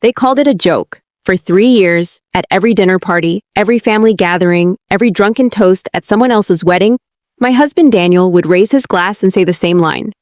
They called it a joke. For 3 years, at every dinner party, every family gathering, every drunken toast at someone else's wedding, my husband Daniel would raise his glass and say the same line.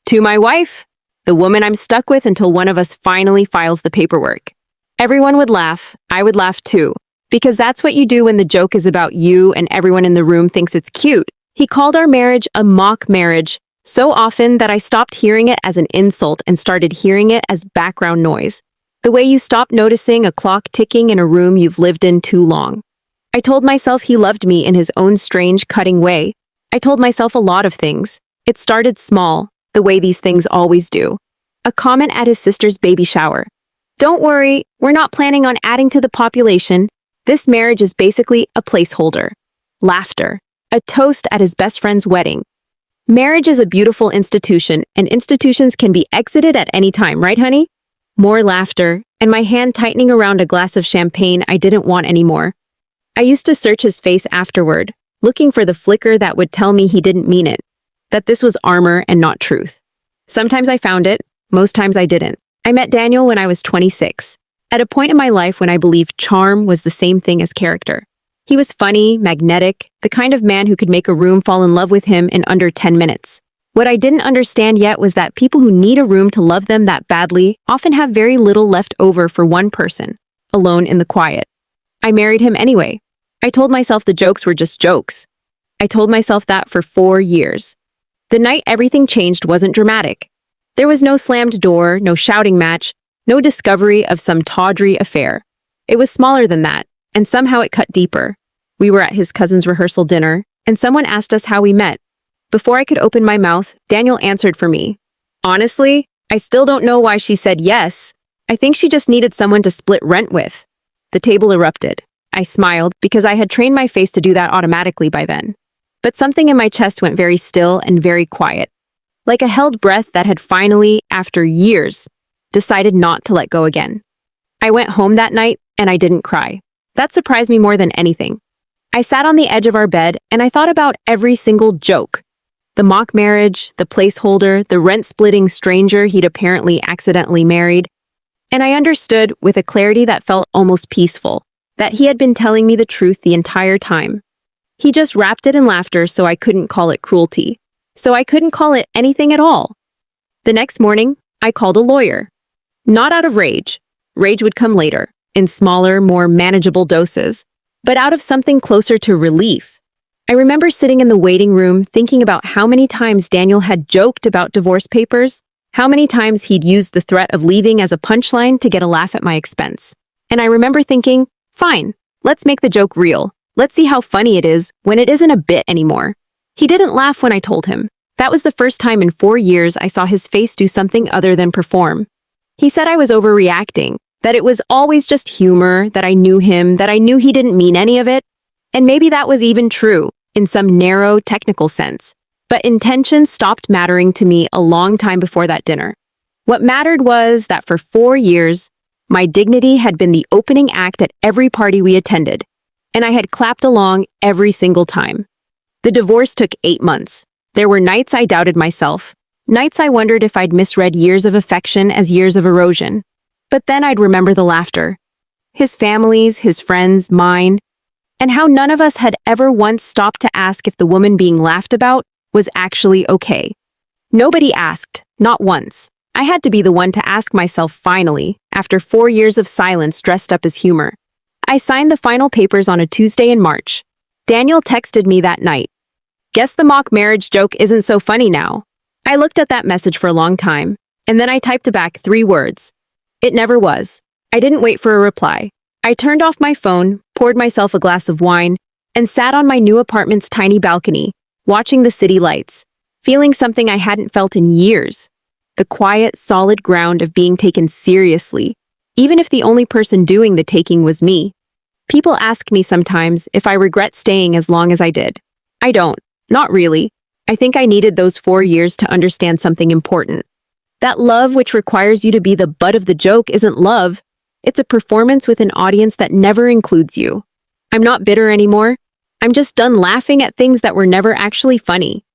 To my wife, the woman I'm stuck with until one of us finally files the paperwork. Everyone would laugh. I would laugh too. Because that's what you do when the joke is about you and everyone in the room thinks it's cute. He called our marriage a mock marriage so often that I stopped hearing it as an insult and started hearing it as background noise. The way you stop noticing a clock ticking in a room you've lived in too long. I told myself he loved me in his own strange, cutting way. I told myself a lot of things. It started small, the way these things always do. A comment at his sister's baby shower. Don't worry, we're not planning on adding to the population. This marriage is basically a placeholder. Laughter. A toast at his best friend's wedding. Marriage is a beautiful institution, and institutions can be exited at any time, right, honey? More laughter, and my hand tightening around a glass of champagne I didn't want anymore. I used to search his face afterward, looking for the flicker that would tell me he didn't mean it, that this was armor and not truth. Sometimes I found it, most times I didn't. I met Daniel when I was 26, at a point in my life when I believed charm was the same thing as character. He was funny, magnetic, the kind of man who could make a room fall in love with him in under 10 minutes. What I didn't understand yet was that people who need a room to love them that badly often have very little left over for one person, alone in the quiet. I married him anyway. I told myself the jokes were just jokes. I told myself that for 4 years. The night everything changed wasn't dramatic. There was no slammed door, no shouting match, no discovery of some tawdry affair. It was smaller than that, and somehow it cut deeper. We were at his cousin's rehearsal dinner, and someone asked us how we met. Before I could open my mouth, Daniel answered for me. Honestly, I still don't know why she said yes. I think she just needed someone to split rent with. The table erupted. I smiled because I had trained my face to do that automatically by then. But something in my chest went very still and very quiet. Like a held breath that had finally, after years, decided not to let go again. I went home that night and I didn't cry. That surprised me more than anything. I sat on the edge of our bed and I thought about every single joke. The mock marriage, the placeholder, the rent-splitting stranger he'd apparently accidentally married. And I understood, with a clarity that felt almost peaceful, that he had been telling me the truth the entire time. He just wrapped it in laughter so I couldn't call it cruelty. So I couldn't call it anything at all. The next morning, I called a lawyer. Not out of rage. Rage would come later, in smaller, more manageable doses, but out of something closer to relief. I remember sitting in the waiting room thinking about how many times Daniel had joked about divorce papers, how many times he'd used the threat of leaving as a punchline to get a laugh at my expense. And I remember thinking, fine, let's make the joke real. Let's see how funny it is when it isn't a bit anymore. He didn't laugh when I told him. That was the first time in 4 years I saw his face do something other than perform. He said I was overreacting, that it was always just humor, that I knew him, that I knew he didn't mean any of it. And maybe that was even true, in some narrow, technical sense. But intention stopped mattering to me a long time before that dinner. What mattered was that for 4 years, my dignity had been the opening act at every party we attended, and I had clapped along every single time. The divorce took 8 months. There were nights I doubted myself, nights I wondered if I'd misread years of affection as years of erosion. But then I'd remember the laughter. His family's, his friends', mine, and how none of us had ever once stopped to ask if the woman being laughed about was actually okay. Nobody asked, not once. I had to be the one to ask myself finally, after 4 years of silence dressed up as humor. I signed the final papers on a Tuesday in March. Daniel texted me that night. Guess the mock marriage joke isn't so funny now. I looked at that message for a long time, and then I typed back 3 words. It never was. I didn't wait for a reply. I turned off my phone, poured myself a glass of wine, and sat on my new apartment's tiny balcony, watching the city lights, feeling something I hadn't felt in years. The quiet, solid ground of being taken seriously, even if the only person doing the taking was me. People ask me sometimes if I regret staying as long as I did. I don't. Not really. I think I needed those 4 years to understand something important. That love which requires you to be the butt of the joke isn't love. It's a performance with an audience that never includes you. I'm not bitter anymore. I'm just done laughing at things that were never actually funny.